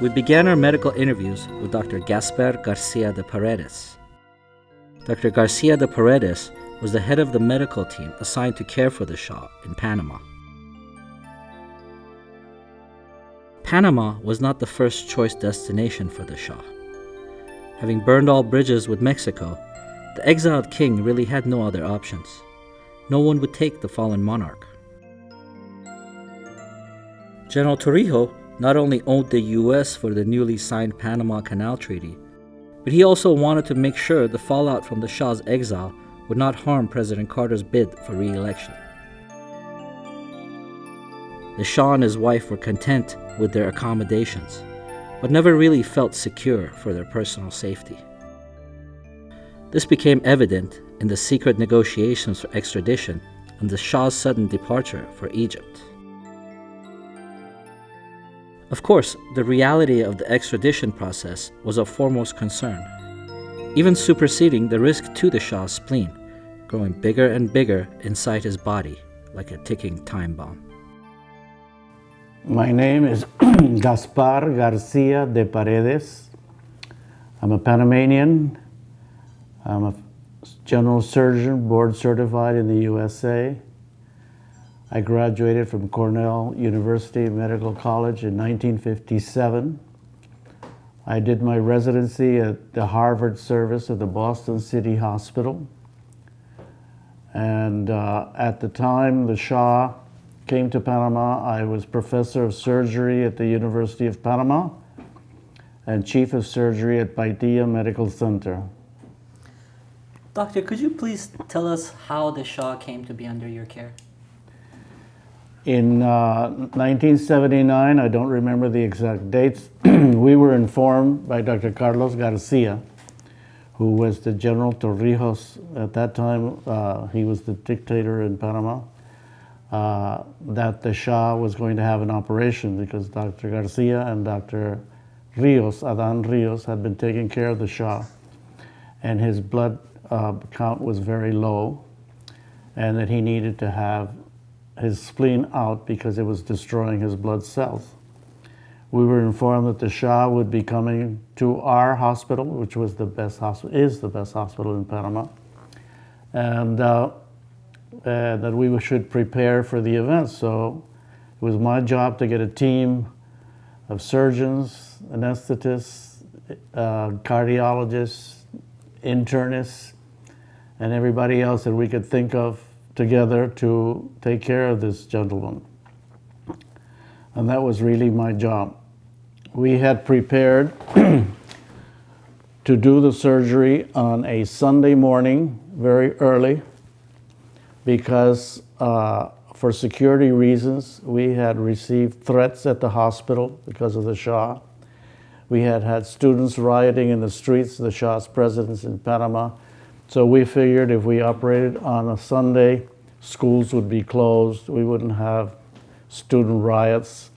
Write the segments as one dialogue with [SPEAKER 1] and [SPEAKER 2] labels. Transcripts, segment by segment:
[SPEAKER 1] We began our medical interviews with Dr. Gaspar Garcia De Parades. Dr. Garcia De Parades was the head of the medical team assigned to care for the Shah in Panama. Panama was not the first choice destination for the Shah. Having burned all bridges with Mexico, the exiled king really had no other options. No one would take the fallen monarch. General Torrijos not only owed the U.S. for the newly signed Panama Canal Treaty, but he also wanted to make sure the fallout from the Shah's exile would not harm President Carter's bid for re-election. The Shah and his wife were content with their accommodations, but never really felt secure for their personal safety. This became evident in the secret negotiations for extradition and the Shah's sudden departure for Egypt. Of course, the reality of the extradition process was of foremost concern, even superseding the risk to the Shah's spleen, growing bigger and bigger inside his body like a ticking time bomb.
[SPEAKER 2] My name is Gaspar Garcia De Parades. I'm a Panamanian. I'm a general surgeon, board certified in the USA. I graduated from Cornell University Medical College in 1957. I did my residency at the Harvard service at the Boston City Hospital. And at the time the Shah came to Panama, I was professor of surgery at the University of Panama and chief of surgery at Paitilla Medical Center.
[SPEAKER 3] Doctor, could you please tell us how the Shah came to be under your care?
[SPEAKER 2] In 1979, I don't remember the exact dates, we were informed by Dr. Carlos Garcia, who was the General Torrijos at that time. He was the dictator in Panama, that the Shah was going to have an operation because Dr. Garcia and Dr. Adan Rios, had been taking care of the Shah, and his blood count was very low, and that he needed to have his spleen out because it was destroying his blood cells. We were informed that the Shah would be coming to our hospital, which was the best hospital, is the best hospital in Panama, and that we should prepare for the event. So it was my job to get a team of surgeons, anesthetists, cardiologists, internists, and everybody else that we could think of together to take care of this gentleman. And that was really my job. We had prepared to do the surgery on a Sunday morning, very early, because for security reasons, we had received threats at the hospital because of the Shah. We had had students rioting in the streets, the Shah's presence in Panama. So we figured if we operated on a Sunday, schools would be closed, we wouldn't have student riots.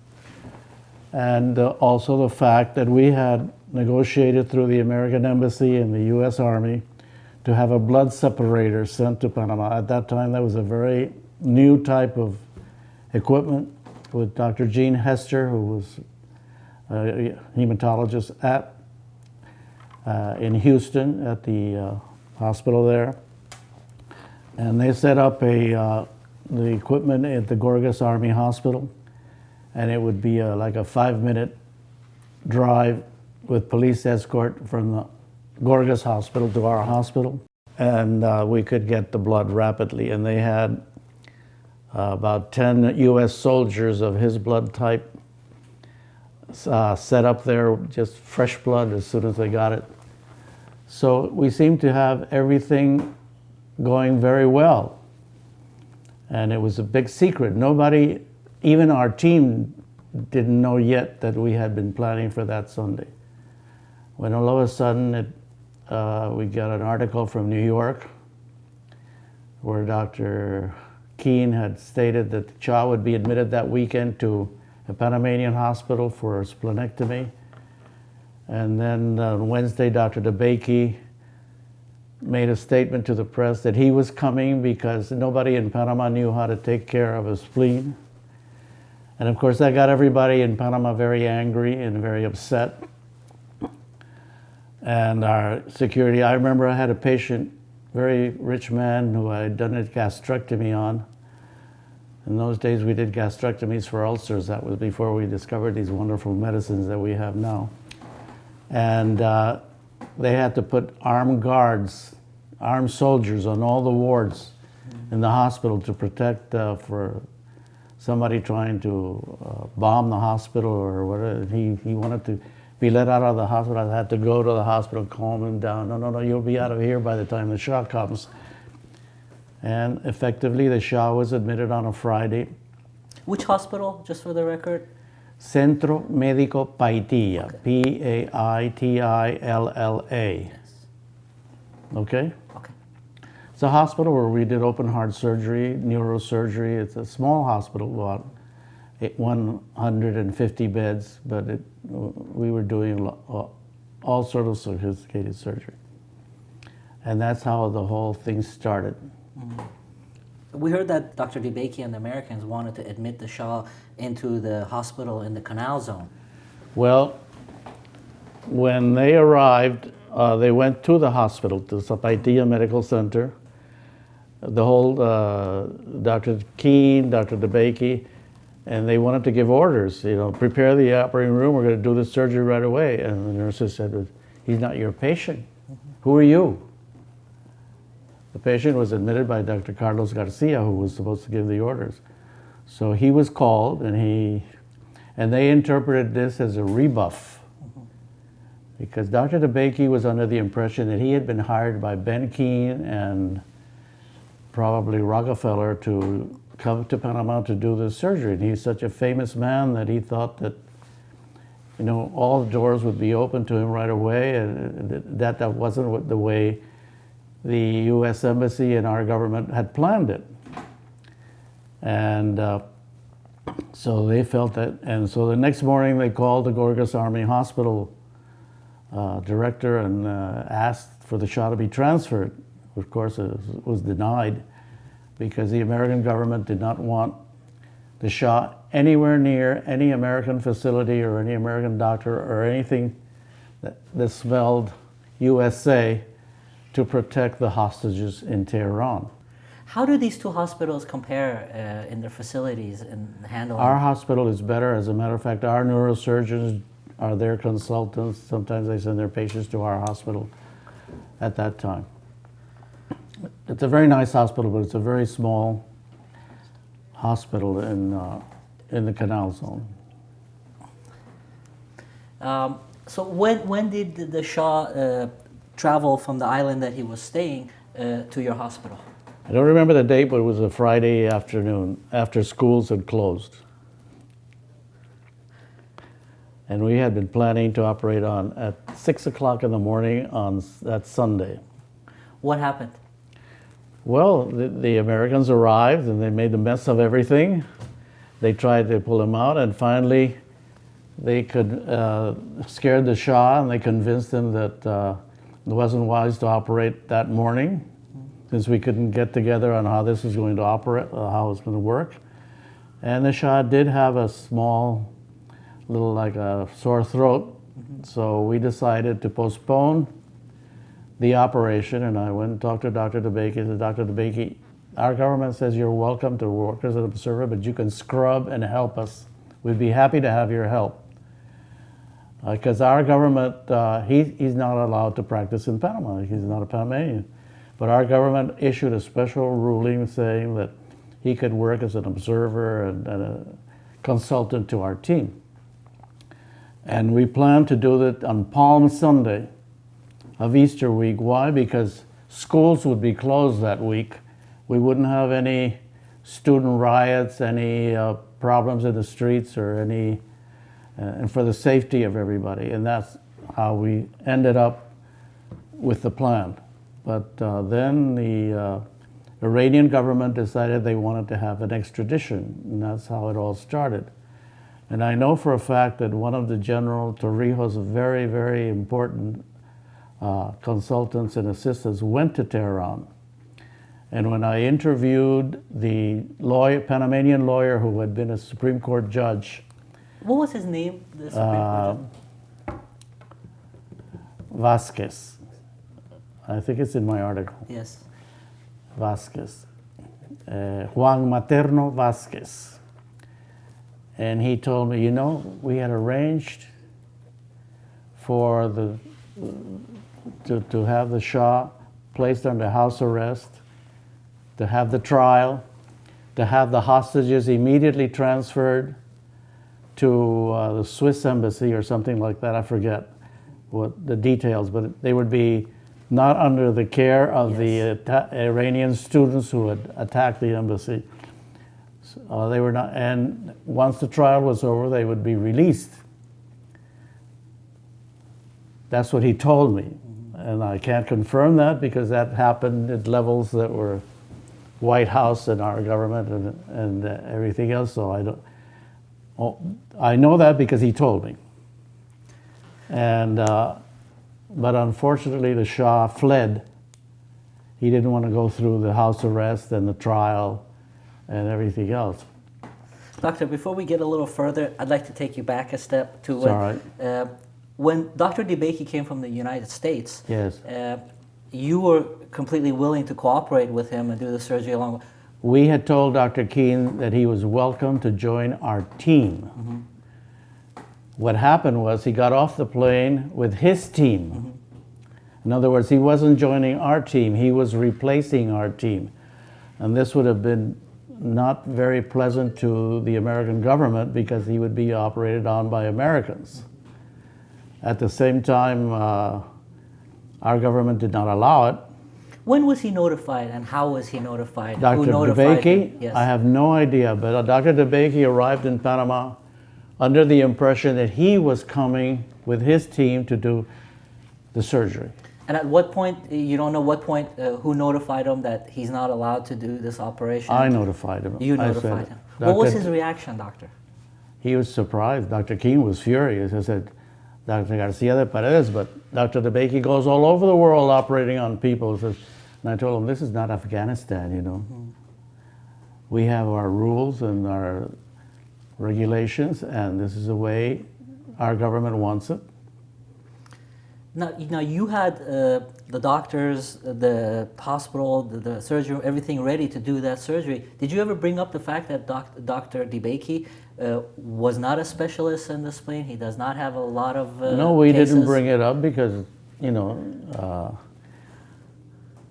[SPEAKER 2] And also the fact that we had negotiated through the American Embassy and the US Army to have a blood separator sent to Panama. At that time, that was a very new type of equipment with Dr. Gene Hester, who was a hematologist in Houston at the hospital there. And they set up the equipment at the Gorgas Army Hospital, and it would be like a 5-minute drive with police escort from the Gorgas Hospital to our hospital, and we could get the blood rapidly. And they had about 10 US soldiers of his blood type set up there, just fresh blood as soon as they got it. So we seemed to have everything going very well. And it was a big secret. Nobody, even our team, didn't know yet that we had been planning for that Sunday. When all of a sudden we got an article from New York where Dr. Keene had stated that Shah would be admitted that weekend to a Panamanian hospital for a splenectomy. And then on Wednesday, Dr. DeBakey made a statement to the press that he was coming because nobody in Panama knew how to take care of a spleen. And of course, that got everybody in Panama very angry and very upset. And our security, I remember I had a patient, very rich man who I had done a gastrectomy on. In those days, we did gastrectomies for ulcers. That was before we discovered these wonderful medicines that we have now. And they had to put armed guards, armed soldiers on all the wards in the hospital to protect for somebody trying to bomb the hospital or whatever. He wanted to be let out of the hospital. I had to go to the hospital, calm him down. No, you'll be out of here by the time the Shah comes. And effectively, the Shah was admitted on a Friday.
[SPEAKER 3] Which hospital, just for the record?
[SPEAKER 2] Centro Médico Paitilla, okay. Paitilla.
[SPEAKER 3] Yes.
[SPEAKER 2] Okay?
[SPEAKER 3] Okay.
[SPEAKER 2] It's a hospital where we did open heart surgery, neurosurgery. It's a small hospital, about 150 beds, but we were doing all sorts of sophisticated surgery. And that's how the whole thing started.
[SPEAKER 3] We heard that Dr. DeBakey and the Americans wanted to admit the Shah into the hospital in the Canal Zone.
[SPEAKER 2] Well, when they arrived, they went to the hospital, to Paitilla Medical Center. The whole Dr. Keene, Dr. DeBakey, and they wanted to give orders, prepare the operating room, we're going to do the surgery right away. And the nurses said, he's not your patient. Who are you? The patient was admitted by Dr. Carlos Garcia, who was supposed to give the orders. So he was called, and they interpreted this as a rebuff. Because Dr. DeBakey was under the impression that he had been hired by Ben Keene and probably Rockefeller to come to Panama to do this surgery. And he's such a famous man that he thought that, all the doors would be open to him right away, and that wasn't the way the U.S. Embassy and our government had planned it. And so they felt that, and so the next morning they called the Gorgas Army Hospital director and asked for the Shah to be transferred. Of course, it was denied because the American government did not want the Shah anywhere near any American facility or any American doctor or anything that smelled USA to protect the hostages in Tehran.
[SPEAKER 3] How do these two hospitals compare in their facilities and handling?
[SPEAKER 2] Our hospital is better. As a matter of fact, our neurosurgeons are their consultants. Sometimes they send their patients to our hospital at that time. It's a very nice hospital, but it's a very small hospital in the Canal Zone.
[SPEAKER 3] So when did the Shah travel from the island that he was staying to your hospital?
[SPEAKER 2] I don't remember the date, but it was a Friday afternoon after schools had closed. And we had been planning to operate at 6 o'clock in the morning on that Sunday.
[SPEAKER 3] What happened?
[SPEAKER 2] Well, the Americans arrived and they made a mess of everything. They tried to pull him out, and finally they scared the Shah, and they convinced him that it wasn't wise to operate that morning, since we couldn't get together on how this was going to operate, how it's going to work. And the Shah did have a small, little like a sore throat, so we decided to postpone the operation, and I went and talked to Dr. DeBakey. I said, Dr. DeBakey, our government says you're welcome to work as an observer, but you can scrub and help us. We'd be happy to have your help. Because our government, he's not allowed to practice in Panama. He's not a Panamanian. But our government issued a special ruling saying that he could work as an observer and a consultant to our team. And we planned to do that on Palm Sunday of Easter week. Why? Because schools would be closed that week. We wouldn't have any student riots, any problems in the streets, or any, and for the safety of everybody. And that's how we ended up with the plan. But then the Iranian government decided they wanted to have an extradition, and that's how it all started. And I know for a fact that one of the General Torrijos' very, very important consultants and assistants went to Tehran And when I interviewed the Panamanian lawyer who had been a Supreme Court judge,
[SPEAKER 3] What was his name? The Supreme Court judge?
[SPEAKER 2] Vasquez, I think it's in my article,
[SPEAKER 3] Yes.
[SPEAKER 2] Vasquez, Juan Materno Vasquez. And he told me, we had arranged for to have the Shah placed under house arrest, to have the trial, to have the hostages immediately transferred to the Swiss embassy or something like that. I forget what the details, but they would be not under the care of the Iranian students who had attacked the embassy. They were not, and once the trial was over, they would be released. That's what he told me, and I can't confirm that because that happened at levels that were White House and our government and everything else. So I don't. I know that because he told me. And but unfortunately, the Shah fled. He didn't want to go through the house arrest and the trial and everything else.
[SPEAKER 3] Doctor, before we get a little further, I'd like to take you back a step to
[SPEAKER 2] When
[SPEAKER 3] Dr. DeBakey came from the United States.
[SPEAKER 2] Yes.
[SPEAKER 3] You were completely willing to cooperate with him and do the surgery along.
[SPEAKER 2] We had told Dr. Keene that he was welcome to join our team.
[SPEAKER 3] Mm-hmm.
[SPEAKER 2] What happened was he got off the plane with his team. Mm-hmm. In other words, he wasn't joining our team, he was replacing our team. And this would have been not very pleasant to the American government because he would be operated on by Americans. At the same time, our government did not allow it.
[SPEAKER 3] When was he notified and how was he notified?
[SPEAKER 2] Dr.
[SPEAKER 3] Who notified
[SPEAKER 2] DeBakey,
[SPEAKER 3] him? Yes.
[SPEAKER 2] I have no idea, but Dr. DeBakey arrived in Panama under the impression that he was coming with his team to do the surgery.
[SPEAKER 3] And at what point, you don't know what point, who notified him that he's not allowed to do this operation?
[SPEAKER 2] I notified him.
[SPEAKER 3] You
[SPEAKER 2] I
[SPEAKER 3] notified
[SPEAKER 2] said,
[SPEAKER 3] him. What was his reaction, doctor?
[SPEAKER 2] He was surprised. Dr. Keene was furious. I said, Dr. Garcia De Parades, but Dr. DeBakey goes all over the world operating on people. And I told him, this is not Afghanistan, Mm-hmm. We have our rules and our regulations, and this is the way our government wants it.
[SPEAKER 3] Now you had the doctors, the hospital, the surgery, everything ready to do that surgery. Did you ever bring up the fact that Dr. DeBakey was not a specialist in this plane? He does not have a lot of
[SPEAKER 2] No, we
[SPEAKER 3] cases?
[SPEAKER 2] didn't bring it up because,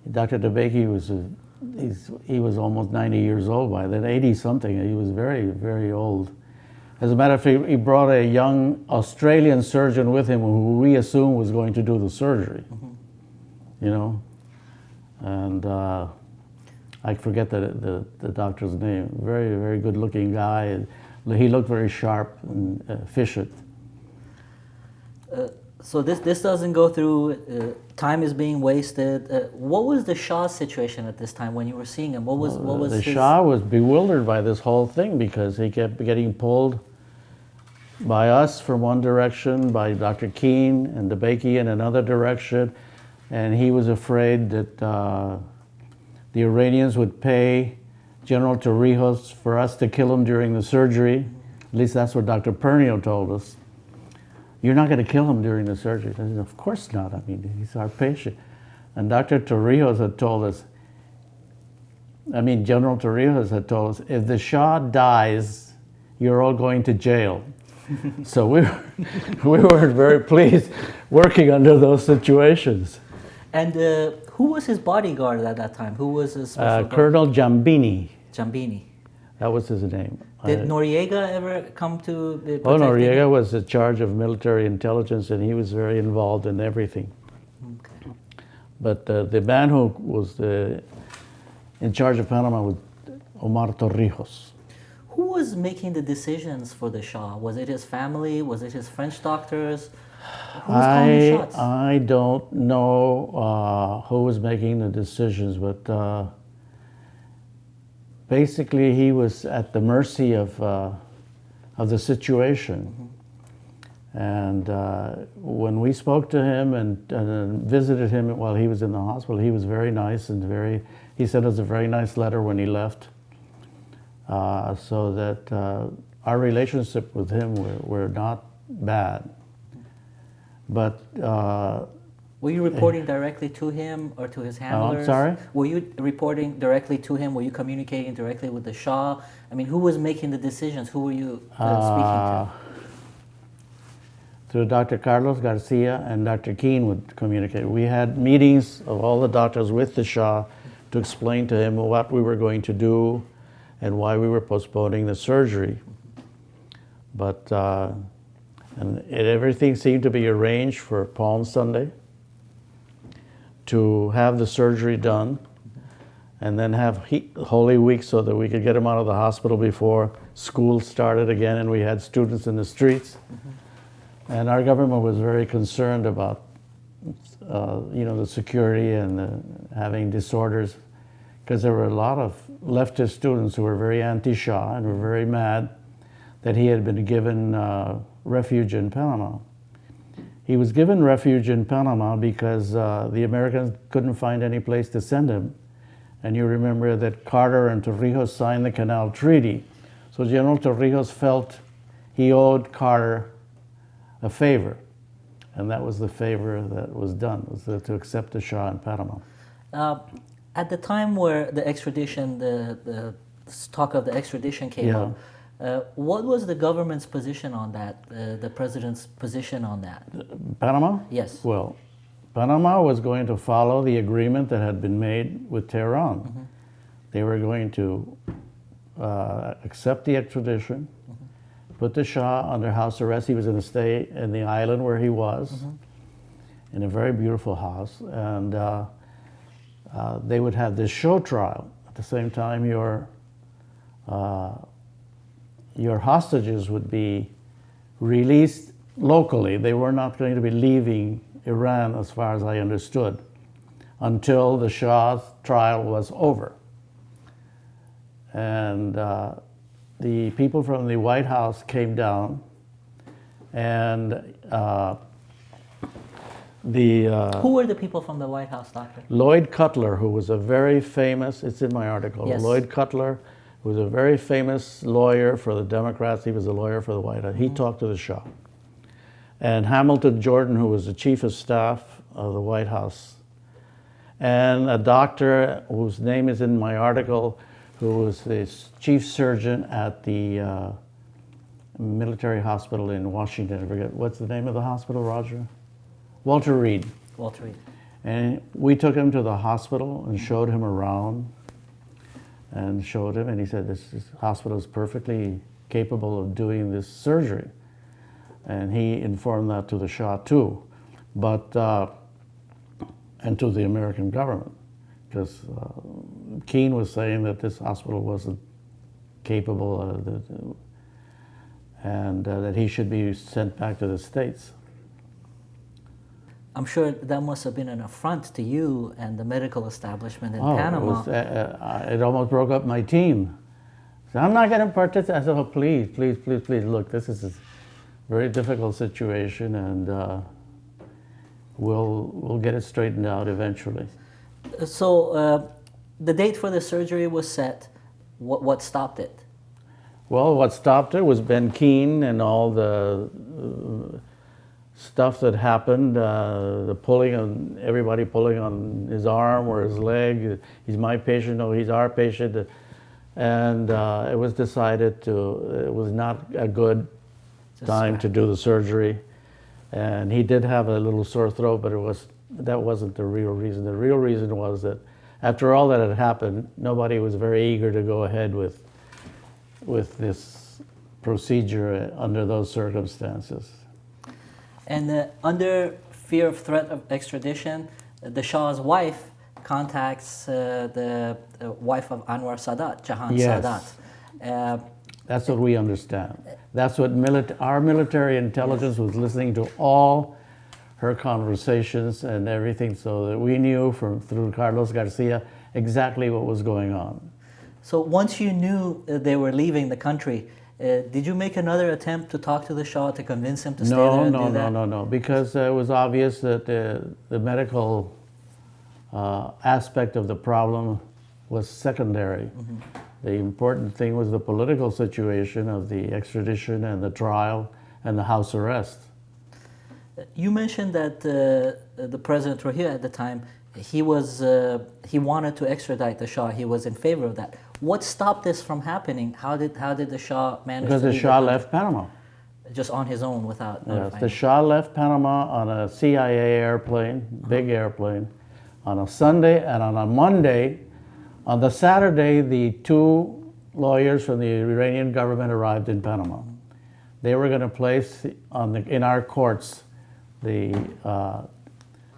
[SPEAKER 2] Dr. DeBakey he was almost 90 years old by then, 80-something. He was very, very old. As a matter of fact, he brought a young Australian surgeon with him who we assumed was going to do the surgery, And I forget the doctor's name. Very, very good-looking guy. He looked very sharp and efficient.
[SPEAKER 3] So this doesn't go through. Time is being wasted. What was the Shah's situation at this time when you were seeing him? What was
[SPEAKER 2] the
[SPEAKER 3] his...
[SPEAKER 2] Shah was bewildered by this whole thing because he kept getting pulled by us from one direction, by Dr. Keene and DeBakey in another direction, and he was afraid that the Iranians would pay General Torrijos for us to kill him during the surgery. At least that's what Dr. Pernio told us. You're not going to kill him during the surgery. I said, of course not. I mean, he's our patient. And Dr. Torrijos had told us, General Torrijos had told us, if the Shah dies, you're all going to jail. So we weren't very pleased working under those situations.
[SPEAKER 3] And who was his bodyguard at that time? Who was his special
[SPEAKER 2] Colonel Giambini.
[SPEAKER 3] Giambini.
[SPEAKER 2] That was his name.
[SPEAKER 3] Did Noriega ever come to protect him?
[SPEAKER 2] Noriega was in charge of military intelligence, and he was very involved in everything.
[SPEAKER 3] Okay.
[SPEAKER 2] But the man who was in charge of Panama was Omar Torrijos.
[SPEAKER 3] Who was making the decisions for the Shah? Was it his family? Was it his French doctors? Who was calling the shots?
[SPEAKER 2] I don't know who was making the decisions, but basically he was at the mercy of the situation. Mm-hmm. And when we spoke to him and visited him while he was in the hospital, he was very nice and he sent us a very nice letter when he left. So that our relationship with him were not bad. But
[SPEAKER 3] were you reporting directly to him or to his handlers?
[SPEAKER 2] I'm sorry?
[SPEAKER 3] Were you reporting directly to him? Were you communicating directly with the Shah? I mean, who was making the decisions? Who were you speaking to?
[SPEAKER 2] Through Dr. Carlos Garcia and Dr. Keene would communicate. We had meetings of all the doctors with the Shah to explain to him what we were going to do and why we were postponing the surgery. But everything seemed to be arranged for Palm Sunday to have the surgery done and then have Holy Week so that we could get him out of the hospital before school started again and we had students in the streets. And our government was very concerned about the security and having disorders, because there were a lot of leftist students who were very anti-Shah and were very mad that he had been given refuge in Panama. He was given refuge in Panama because the Americans couldn't find any place to send him. And you remember that Carter and Torrijos signed the Canal Treaty. So General Torrijos felt he owed Carter a favor. And that was the favor that was done, was to accept the Shah in Panama.
[SPEAKER 3] At the time where the extradition, the talk of the extradition came up, what was the government's position on that, the president's position on that?
[SPEAKER 2] Panama?
[SPEAKER 3] Yes.
[SPEAKER 2] Well, Panama was going to follow the agreement that had been made with Tehran. Mm-hmm. They were going to accept the extradition, put the Shah under house arrest. He was going to stay in the island where he was, in a very beautiful house, and they would have this show trial. At the same time, your hostages would be released locally. They were not going to be leaving Iran, as far as I understood, until the Shah's trial was over. And the people from the White House came down, and
[SPEAKER 3] who were the people from the White House, Doctor?
[SPEAKER 2] Lloyd Cutler, who was a very famous, it's in my article,
[SPEAKER 3] yes.
[SPEAKER 2] Lloyd Cutler was a very famous lawyer for the Democrats. He was a lawyer for the White House. He talked to the Shah. And Hamilton Jordan, who was the chief of staff of the White House. And a doctor whose name is in my article, who was the chief surgeon at the military hospital in Washington. I forget, what's the name of the hospital, Roger? Walter Reed.
[SPEAKER 3] Walter Reed.
[SPEAKER 2] And we took him to the hospital and showed him around and showed him, and he said, this hospital is perfectly capable of doing this surgery. And he informed that to the Shah too, but, and to the American government, because Keene was saying that this hospital wasn't capable and that he should be sent back to the States.
[SPEAKER 3] I'm sure that must have been an affront to you and the medical establishment in Panama.
[SPEAKER 2] It almost broke up my team. So I'm not going to participate. I said, oh, please, please, please, please, look, this is a very difficult situation, and we'll get it straightened out eventually.
[SPEAKER 3] So the date for the surgery was set. What stopped it?
[SPEAKER 2] Well, what stopped it was Ben Keene and all the stuff that happened, the pulling on, everybody pulling on his arm or his leg. He's my patient, no, he's our patient. And it was decided it was not a good time to do the surgery. And he did have a little sore throat, but that wasn't the real reason. The real reason was that after all that had happened, nobody was very eager to go ahead with this procedure under those circumstances.
[SPEAKER 3] And under fear of threat of extradition, the Shah's wife contacts the wife of Anwar Sadat, Jahan Sadat.
[SPEAKER 2] That's what we understand. That's what our military intelligence was listening to all her conversations and everything, so that we knew through Carlos Garcia exactly what was going on.
[SPEAKER 3] So once you knew they were leaving the country, Did you make another attempt to talk to the Shah to convince him to stay there and do that?
[SPEAKER 2] No, because it was obvious that the medical aspect of the problem was secondary. The important thing was the political situation of the extradition and the trial and the house arrest.
[SPEAKER 3] You mentioned that the President Trujillo at the time, he wanted to extradite the Shah. He was in favor of that. What stopped this from happening? How did the Shah manage
[SPEAKER 2] Because
[SPEAKER 3] to
[SPEAKER 2] the
[SPEAKER 3] leave
[SPEAKER 2] Shah
[SPEAKER 3] country?
[SPEAKER 2] left Panama.
[SPEAKER 3] Just on his own without
[SPEAKER 2] Yes,
[SPEAKER 3] notifying
[SPEAKER 2] the
[SPEAKER 3] you?
[SPEAKER 2] Shah left Panama on a CIA airplane, big airplane, on a Sunday, and on a Monday. On the Saturday, the two lawyers from the Iranian government arrived in Panama. They were going to place in our courts the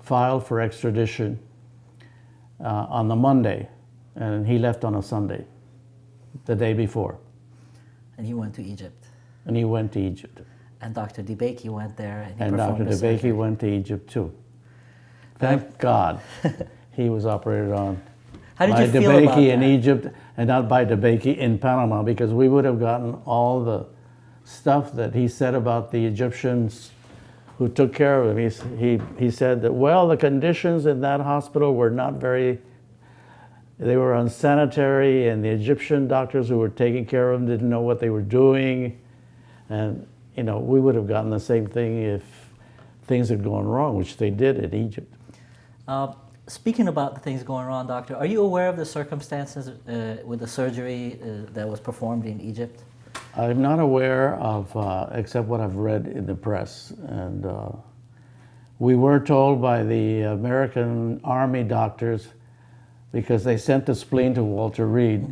[SPEAKER 2] file for extradition on the Monday, and he left on a Sunday, the day before,
[SPEAKER 3] And he went to Egypt.
[SPEAKER 2] and he went to Egypt.
[SPEAKER 3] And Dr. DeBakey went there and he
[SPEAKER 2] And
[SPEAKER 3] performed
[SPEAKER 2] Dr.
[SPEAKER 3] the
[SPEAKER 2] DeBakey
[SPEAKER 3] surgery.
[SPEAKER 2] went to Egypt too. Thank God he was operated on
[SPEAKER 3] How did
[SPEAKER 2] by
[SPEAKER 3] you feel about
[SPEAKER 2] DeBakey in
[SPEAKER 3] that?
[SPEAKER 2] Egypt and not by DeBakey in Panama, because we would have gotten all the stuff that he said about the Egyptians who took care of him. He said that, well, the conditions in that hospital were not very, they were unsanitary, and the Egyptian doctors who were taking care of him didn't know what they were doing. And, you know, we would have gotten the same thing if things had gone wrong, which they did in Egypt.
[SPEAKER 3] Speaking about the things going wrong, doctor, are you aware of the circumstances with the surgery that was performed in Egypt?
[SPEAKER 2] I'm not aware of, except what I've read in the press. And we were told by the American Army doctors, because they sent the spleen to Walter Reed,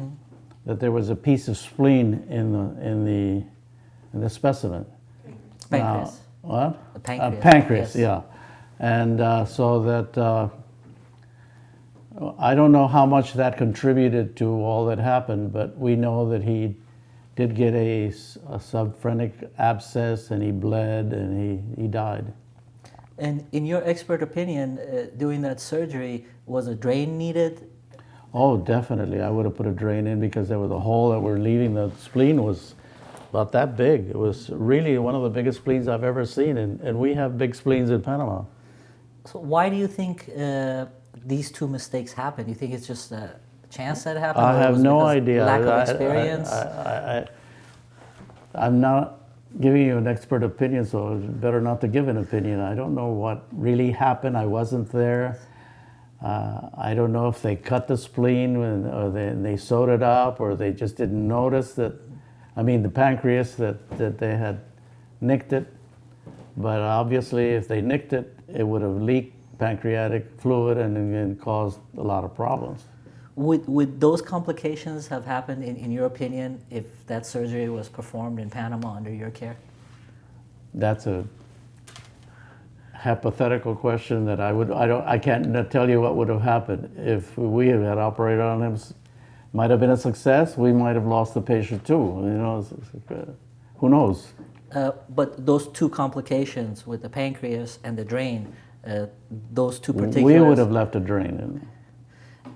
[SPEAKER 2] that there was a piece of spleen in the specimen.
[SPEAKER 3] Pancreas.
[SPEAKER 2] Now, what?
[SPEAKER 3] The pancreas.
[SPEAKER 2] Pancreas,
[SPEAKER 3] Yes.
[SPEAKER 2] yeah. And so that I don't know how much that contributed to all that happened, but we know that he did get a subphrenic abscess, and he bled, and he died.
[SPEAKER 3] And in your expert opinion, doing that surgery, was a drain needed?
[SPEAKER 2] Oh, definitely. I would have put a drain in, because there was a hole that we're leaving. The spleen was about that big. It was really one of the biggest spleens I've ever seen, and we have big spleens in Panama.
[SPEAKER 3] So why do you think these two mistakes happened? Do you think it's just a chance that happened?
[SPEAKER 2] I
[SPEAKER 3] or
[SPEAKER 2] have
[SPEAKER 3] was it
[SPEAKER 2] no
[SPEAKER 3] because
[SPEAKER 2] idea.
[SPEAKER 3] Lack of experience?
[SPEAKER 2] I'm not giving you an expert opinion, so it's better not to give an opinion. I don't know what really happened. I wasn't there. I don't know if they cut the spleen or they sewed it up, or they just didn't notice that. I mean, the pancreas, that they had nicked it. But obviously, if they nicked it, it would have leaked pancreatic fluid and caused a lot of problems.
[SPEAKER 3] Would those complications have happened, in your opinion, if that surgery was performed in Panama under your care?
[SPEAKER 2] That's a hypothetical question that I can't tell you what would have happened if we had operated on him. Might have been a success. We might have lost the patient too. You know, who knows?
[SPEAKER 3] But those two complications with the pancreas and the drain, those two particulars.
[SPEAKER 2] We would have left a drain in.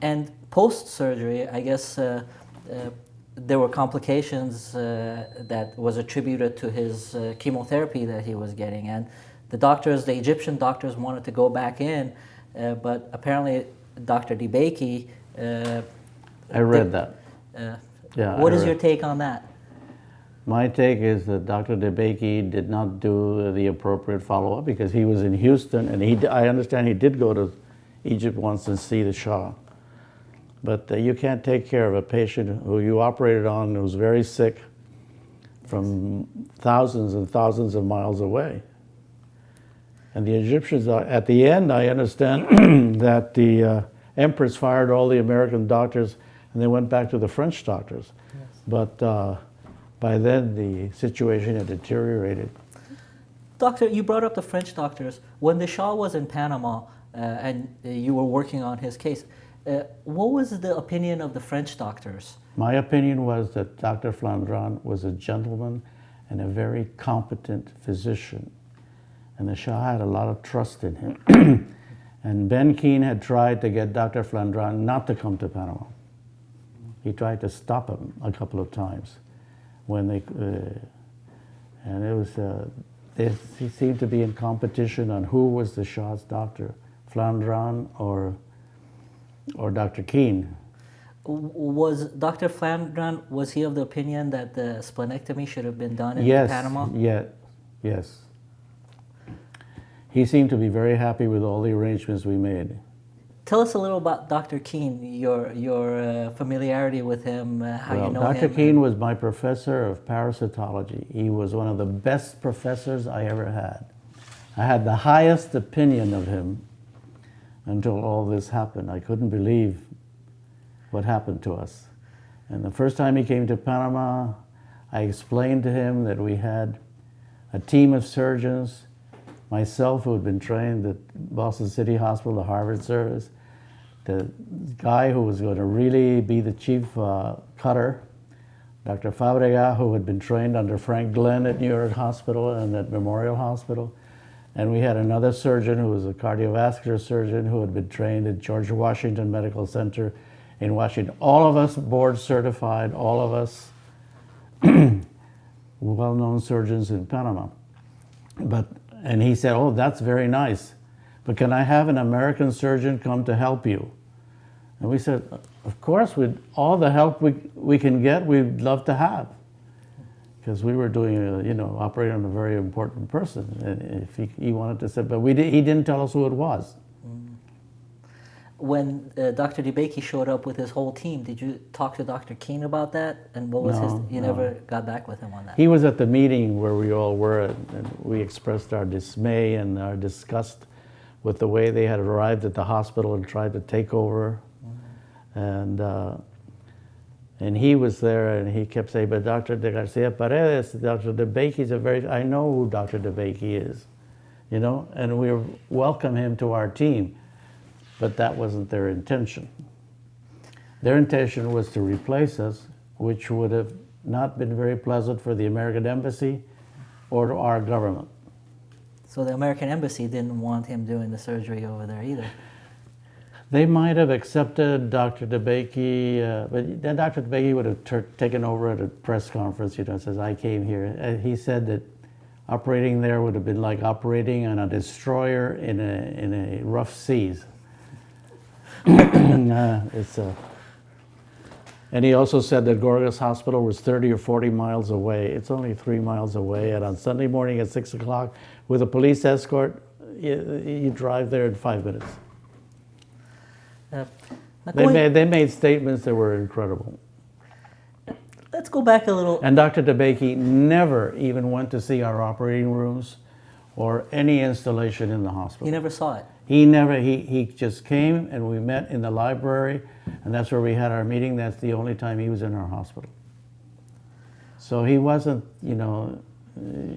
[SPEAKER 3] And post-surgery, I guess there were complications that was attributed to his chemotherapy that he was getting. And the Egyptian doctors wanted to go back in, but apparently Dr. DeBakey...
[SPEAKER 2] I read that.
[SPEAKER 3] Yeah, what is your take on that?
[SPEAKER 2] My take is that Dr. DeBakey did not do the appropriate follow-up, because he was in Houston, and I understand he did go to Egypt once and see the Shah. But you can't take care of a patient who you operated on who's very sick from thousands and thousands of miles away. And the Egyptians, at the end, I understand that the Empress fired all the American doctors, and they went back to the French doctors. Yes. But by then, the situation had deteriorated.
[SPEAKER 3] Doctor, you brought up the French doctors. When the Shah was in Panama and you were working on his case, what was the opinion of the French doctors?
[SPEAKER 2] My opinion was that Dr. Flandrin was a gentleman and a very competent physician. And the Shah had a lot of trust in him. And Ben Keane had tried to get Dr. Flandrin not to come to Panama. He tried to stop him a couple of times. when they, and it was, they seemed to be in competition on who was the Shah's doctor, Flandran or Dr. Keene.
[SPEAKER 3] Was Dr. Flandran, was he of the opinion that the splenectomy should have been done in Panama?
[SPEAKER 2] Yes. He seemed to be very happy with all the arrangements we made.
[SPEAKER 3] Tell us a little about Dr. Keene, your familiarity with him, how you know
[SPEAKER 2] Dr.
[SPEAKER 3] him.
[SPEAKER 2] Keene was my professor of parasitology. He was one of the best professors I ever had. I had the highest opinion of him until all this happened. I couldn't believe what happened to us. And the first time he came to Panama, I explained to him that we had a team of surgeons, myself who had been trained at Boston City Hospital, the Harvard service, the guy who was going to really be the chief cutter, Dr. Fabrega, who had been trained under Frank Glenn at New York Hospital and at Memorial Hospital. And we had another surgeon who was a cardiovascular surgeon who had been trained at George Washington Medical Center in Washington. All of us board certified, all of us well-known surgeons in Panama. And he said, oh, that's very nice, but can I have an American surgeon come to help you? And we said, of course, with all the help we can get, we'd love to have. Because we were doing, operating on a very important person. And if he wanted to say, but he didn't tell us who it was.
[SPEAKER 3] When Dr. DeBakey showed up with his whole team, did you talk to Dr. Keene about that? And what was you never got back with him on that?
[SPEAKER 2] He was at the meeting where we all were, and we expressed our dismay and our disgust with the way they had arrived at the hospital and tried to take over. And he was there, and he kept saying, but Dr. Garcia Paredes, Dr. DeBakey's I know who Dr. DeBakey is, and we welcome him to our team. But that wasn't their intention. Their intention was to replace us, which would have not been very pleasant for the American Embassy or to our government.
[SPEAKER 3] So the American Embassy didn't want him doing the surgery over there either.
[SPEAKER 2] They might have accepted Dr. DeBakey, but then Dr. DeBakey would have taken over at a press conference, says, I came here. And he said that operating there would have been like operating on a destroyer in a rough seas. And he also said that Gorgas Hospital was 30 or 40 miles away. It's only 3 miles away, and on Sunday morning at 6 o'clock, with a police escort, you drive there in 5 minutes. They made statements that were incredible.
[SPEAKER 3] Let's go back a little.
[SPEAKER 2] And Dr. DeBakey never even went to see our operating rooms or any installation in the hospital.
[SPEAKER 3] You never saw it?
[SPEAKER 2] He just came, and we met in the library, and that's where we had our meeting. That's the only time he was in our hospital. So he wasn't,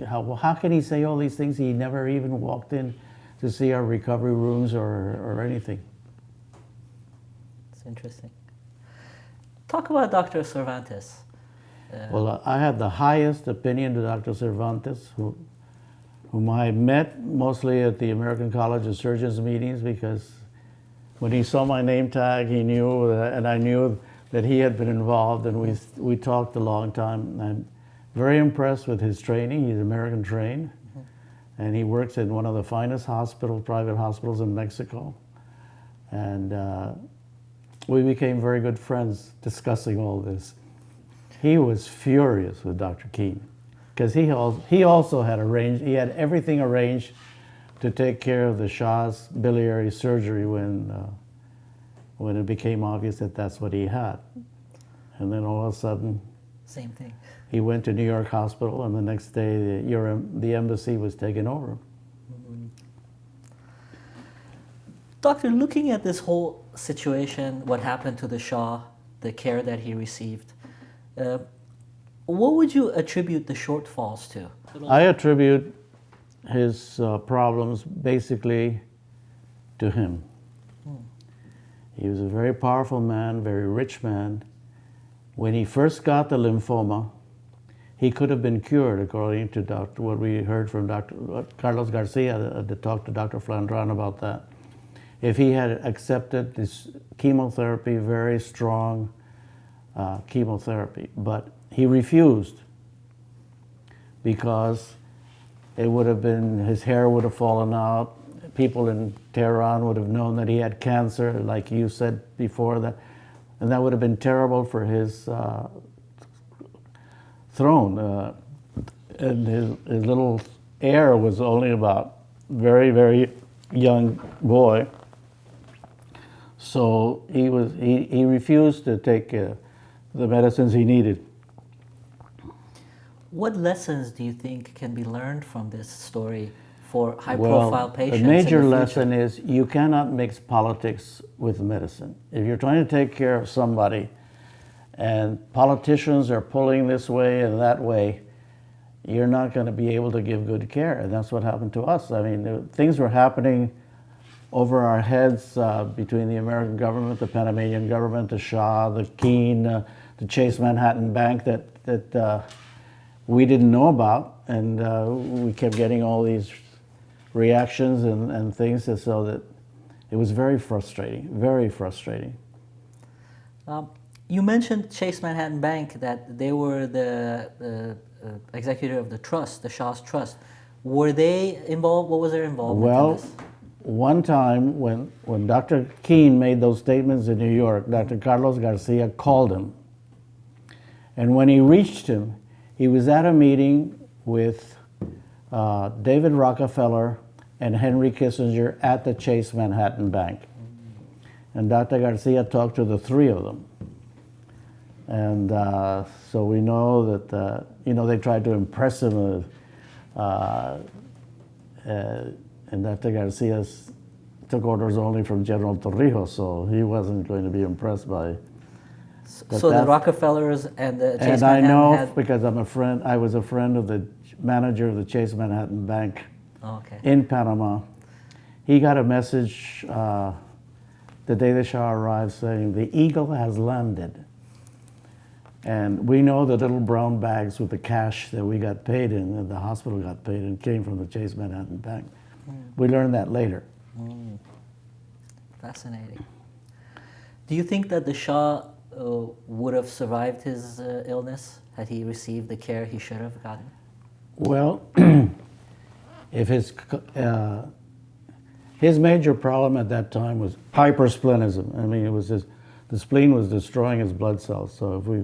[SPEAKER 2] how can he say all these things? He never even walked in to see our recovery rooms or anything.
[SPEAKER 3] It's interesting. Talk about Dr. Cervantes.
[SPEAKER 2] Well, I had the highest opinion of Dr. Cervantes, whom I met mostly at the American College of Surgeons meetings, because when he saw my name tag, he knew, and I knew that he had been involved, and we talked a long time. I'm very impressed with his training. He's American trained, and he works in one of the finest private hospitals in Mexico. And we became very good friends discussing all this. He was furious with Dr. Keene, because he also had everything arranged to take care of the Shah's biliary surgery when it became obvious that that's what he had. And then all of a sudden,
[SPEAKER 3] same thing.
[SPEAKER 2] He went to New York Hospital, and the next day the embassy was taken over.
[SPEAKER 3] Mm-hmm. Doctor, looking at this whole situation, what happened to the Shah, the care that he received, what would you attribute the shortfalls to?
[SPEAKER 2] I attribute his problems basically to him. He was a very powerful man, very rich man. When he first got the lymphoma, he could have been cured, according to what we heard from Dr. Carlos Garcia, to talk to Dr. Flandran about that. If he had accepted this chemotherapy, very strong chemotherapy, but he refused. because it would have been, his hair would have fallen out. People in Tehran would have known that he had cancer, like you said before, and that would have been terrible for his throne. And his little heir was only about very, very young boy. So he refused to take the medicines he needed.
[SPEAKER 3] What lessons do you think can be learned from this story for high-profile patients?
[SPEAKER 2] The major
[SPEAKER 3] in the
[SPEAKER 2] lesson is you cannot mix politics with medicine. If you're trying to take care of somebody and politicians are pulling this way and that way, you're not going to be able to give good care. And that's what happened to us. I mean, things were happening over our heads between the American government, the Panamanian government, the Shah, the Keene, the Chase Manhattan Bank that we didn't know about. And we kept getting all these reactions and things, so that it was very frustrating, very frustrating.
[SPEAKER 3] You mentioned Chase Manhattan Bank, that they were the executive of the trust, the Shah's trust. Were they involved? What was their involvement in this?
[SPEAKER 2] One time when Dr. Keene made those statements in New York, Dr. Carlos Garcia called him. And when he reached him, he was at a meeting with David Rockefeller and Henry Kissinger at the Chase Manhattan Bank. And Dr. Garcia talked to the three of them. And so we know that, they tried to impress him. And Dr. Garcia took orders only from General Torrijos, so he wasn't going to be impressed by.
[SPEAKER 3] So the Rockefellers and the Chase
[SPEAKER 2] Manhattan. And I know
[SPEAKER 3] because
[SPEAKER 2] I was a friend of the manager of the Chase Manhattan Bank in Panama. He got a message the day the Shah arrived saying, "The Eagle has landed." And we know the little brown bags with the cash that we got paid in, and the hospital got paid in, came from the Chase Manhattan Bank. We learned that later.
[SPEAKER 3] Fascinating. Do you think that the Shah would have survived his illness had he received the care he should have gotten?
[SPEAKER 2] Well, if his major problem at that time was hypersplenism. I mean, it was the spleen was destroying his blood cells. So if we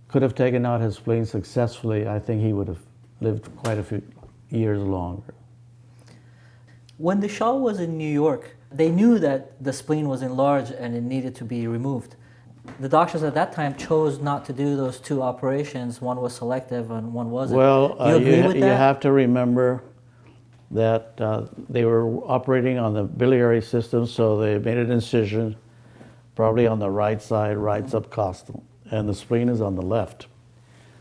[SPEAKER 2] could have taken out his spleen successfully, I think he would have lived quite a few years longer.
[SPEAKER 3] When the Shah was in New York, they knew that the spleen was enlarged and it needed to be removed. The doctors at that time chose not to do those two operations. One was selective and one wasn't.
[SPEAKER 2] Well,
[SPEAKER 3] do you agree with that?
[SPEAKER 2] You have to remember that they were operating on the biliary system, so they made an incision, probably on the right side, right subcostal, and the spleen is on the left.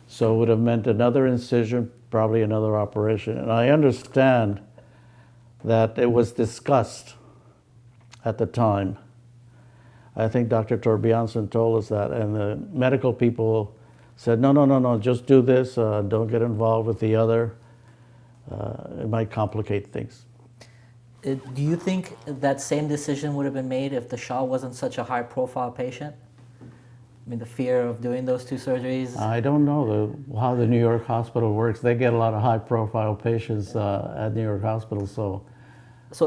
[SPEAKER 2] So it would have meant another incision, probably another operation. And I understand that it was discussed at the time. I think Dr. Torbjörnsson told us that, and the medical people said, no, just do this, don't get involved with the other. It might complicate things.
[SPEAKER 3] Do you think that same decision would have been made if the Shah wasn't such a high-profile patient? I mean, the fear of doing those two surgeries?
[SPEAKER 2] I don't know how the New York hospital works. They get a lot of high-profile patients at New York Hospital, so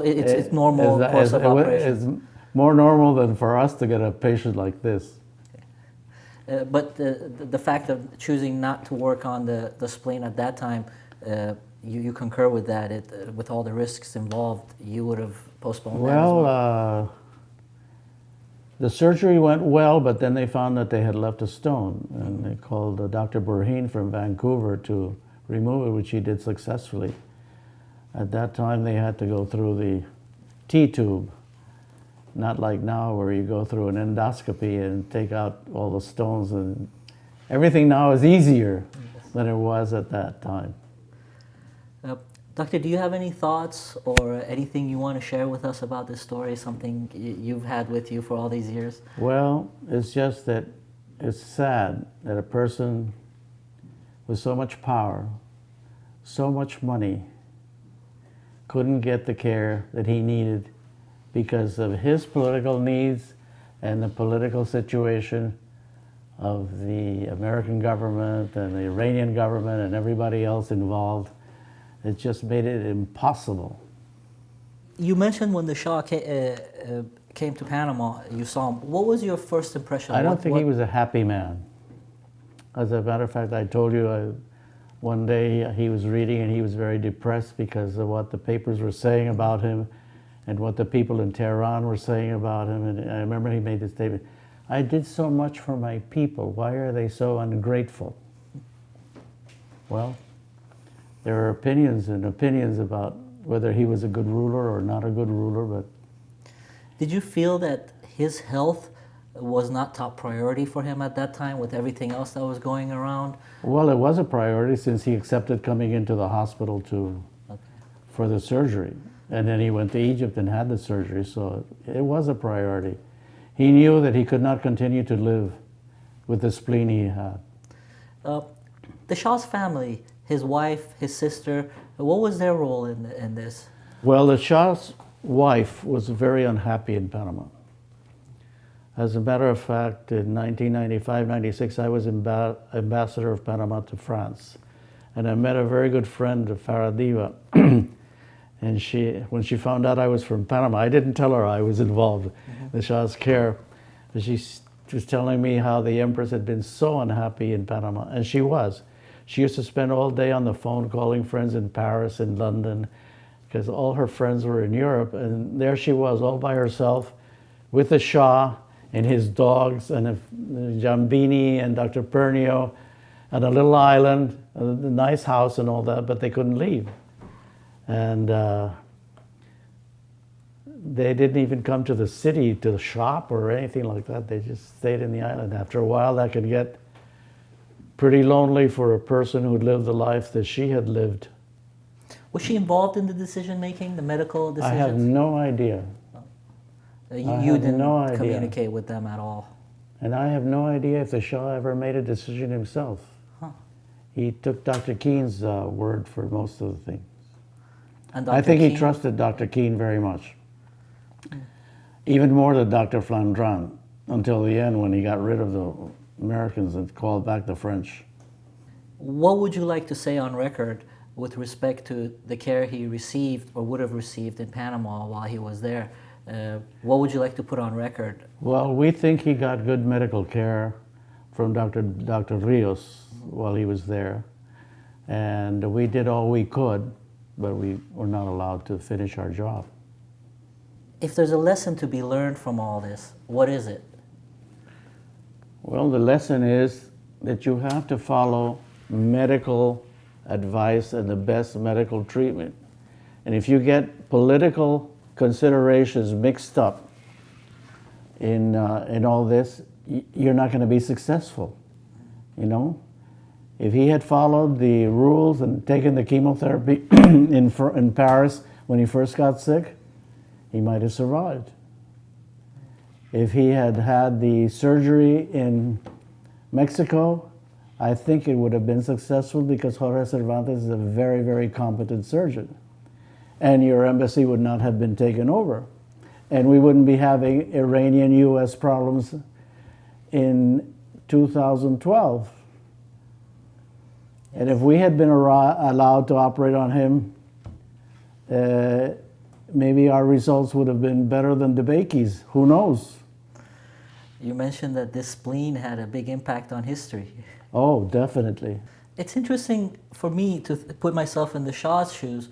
[SPEAKER 3] it's normal course of operation.
[SPEAKER 2] It's more normal than for us to get a patient like this.
[SPEAKER 3] But the fact of choosing not to work on the spleen at that time, you concur with that? With all the risks involved, you would have postponed that as well?
[SPEAKER 2] The surgery went well, but then they found that they had left a stone, and they called Dr. Burheen from Vancouver to remove it, which he did successfully. At that time, they had to go through the T-tube, not like now where you go through an endoscopy and take out all the stones. And everything now is easier than it was at that time.
[SPEAKER 3] Doctor, do you have any thoughts or anything you want to share with us about this story, something you've had with you for all these years?
[SPEAKER 2] Well, it's just that it's sad that a person with so much power, so much money, couldn't get the care that he needed because of his political needs and the political situation of the American government and the Iranian government and everybody else involved. It just made it impossible.
[SPEAKER 3] You mentioned when the Shah came to Panama, you saw him. What was your first impression?
[SPEAKER 2] I don't think he was a happy man. As a matter of fact, I told you one day he was reading and he was very depressed because of what the papers were saying about him and what the people in Tehran were saying about him. And I remember he made this statement, "I did so much for my people. Why are they so ungrateful?" Well, there are opinions and opinions about whether he was a good ruler or not a good ruler, but...
[SPEAKER 3] Did you feel that his health was not top priority for him at that time with everything else that was going around?
[SPEAKER 2] Well, it was a priority since he accepted coming into the hospital for the surgery. And then he went to Egypt and had the surgery, so it was a priority. He knew that he could not continue to live with the spleen he had.
[SPEAKER 3] The Shah's family, his wife, his sister, what was their role in this?
[SPEAKER 2] Well, the Shah's wife was very unhappy in Panama. As a matter of fact, in 1995-96, I was ambassador of Panama to France. And I met a very good friend, Faradiva. And when she found out I was from Panama, I didn't tell her I was involved in the Shah's care. But she was telling me how the Empress had been so unhappy in Panama, and she was. She used to spend all day on the phone calling friends in Paris and London, because all her friends were in Europe, and there she was all by herself with the Shah and his dogs and Jambini and Dr. Pernio and a little island, a nice house and all that, but they couldn't leave. And they didn't even come to the city to shop or anything like that. They just stayed in the island. After a while, that could get pretty lonely for a person who'd lived the life that she had lived.
[SPEAKER 3] Was she involved in the decision-making, the medical decisions?
[SPEAKER 2] I have no idea.
[SPEAKER 3] You didn't communicate with them at all?
[SPEAKER 2] And I have no idea if the Shah ever made a decision himself.
[SPEAKER 3] Huh.
[SPEAKER 2] He took Dr. Keen's word for most of the things.
[SPEAKER 3] And
[SPEAKER 2] I think he trusted Dr. Keen very much. Even more than Dr. Flandrin, until the end when he got rid of the Americans and called back the French.
[SPEAKER 3] What would you like to say on record with respect to the care he received or would have received in Panama while he was there? What would you like to put on record?
[SPEAKER 2] Well, we think he got good medical care from Dr. Rios while he was there. And we did all we could, but we were not allowed to finish our job.
[SPEAKER 3] If there's a lesson to be learned from all this, what is it?
[SPEAKER 2] Well, the lesson is that you have to follow medical advice and the best medical treatment. And if you get political considerations mixed up in all this, you're not going to be successful, you know? If he had followed the rules and taken the chemotherapy in Paris when he first got sick, he might have survived. If he had had the surgery in Mexico, I think it would have been successful because Jorge Cervantes is a very, very competent surgeon. And your embassy would not have been taken over. And we wouldn't be having Iranian-US problems in 2012. And if we had been allowed to operate on him, maybe our results would have been better than DeBakey's. Who knows?
[SPEAKER 3] You mentioned that this spleen had a big impact on history.
[SPEAKER 2] Oh, definitely.
[SPEAKER 3] It's interesting for me to put myself in the Shah's shoes.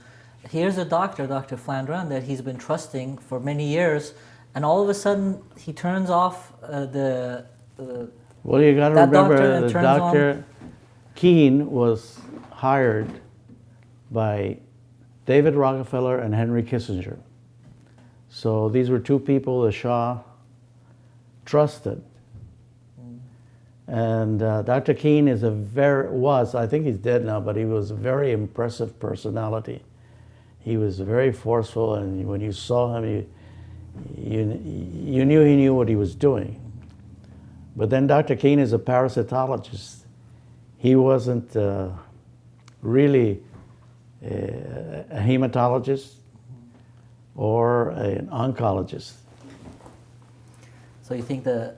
[SPEAKER 3] Here's a doctor, Dr. Flandrin, that he's been trusting for many years, and all of a sudden he turns off
[SPEAKER 2] well, you got to remember that Dr. Keen was hired by David Rockefeller and Henry Kissinger. So these were two people the Shah trusted. And Dr. Keen is I think he's dead now, but he was a very impressive personality. He was very forceful, and when you saw him, you knew he knew what he was doing. But then Dr. Keen is a parasitologist. He wasn't really a hematologist or an oncologist.
[SPEAKER 3] So you think the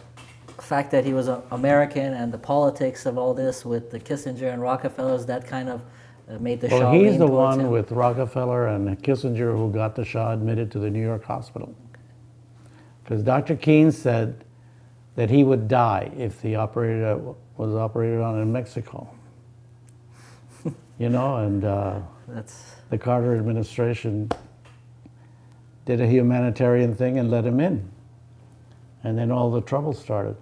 [SPEAKER 3] fact that he was American and the politics of all this with the Kissinger and Rockefellers, that kind of made the Shah
[SPEAKER 2] Well, he's
[SPEAKER 3] lean
[SPEAKER 2] the
[SPEAKER 3] towards
[SPEAKER 2] one
[SPEAKER 3] him?
[SPEAKER 2] with Rockefeller and Kissinger who got the Shah admitted to the New York hospital. Because Dr. Keynes said that he would die if the operator was operated on in Mexico. You know, and
[SPEAKER 3] That's
[SPEAKER 2] the Carter administration did a humanitarian thing and let him in. And then all the trouble started.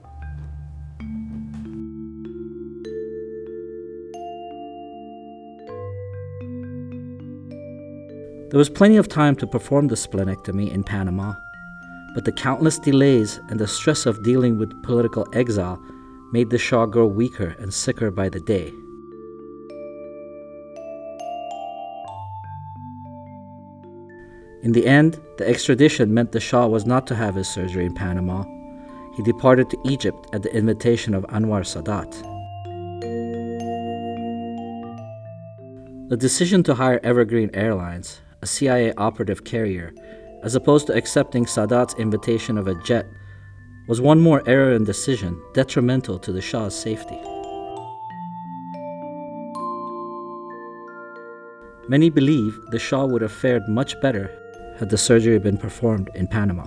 [SPEAKER 1] There was plenty of time to perform the splenectomy in Panama, but the countless delays and the stress of dealing with political exile made the Shah grow weaker and sicker by the day. In the end, the extradition meant the Shah was not to have his surgery in Panama. He departed to Egypt at the invitation of Anwar Sadat. The decision to hire Evergreen Airlines, a CIA operative carrier, as opposed to accepting Sadat's invitation of a jet, was one more error in decision detrimental to the Shah's safety. Many believe the Shah would have fared much better had the surgery been performed in Panama.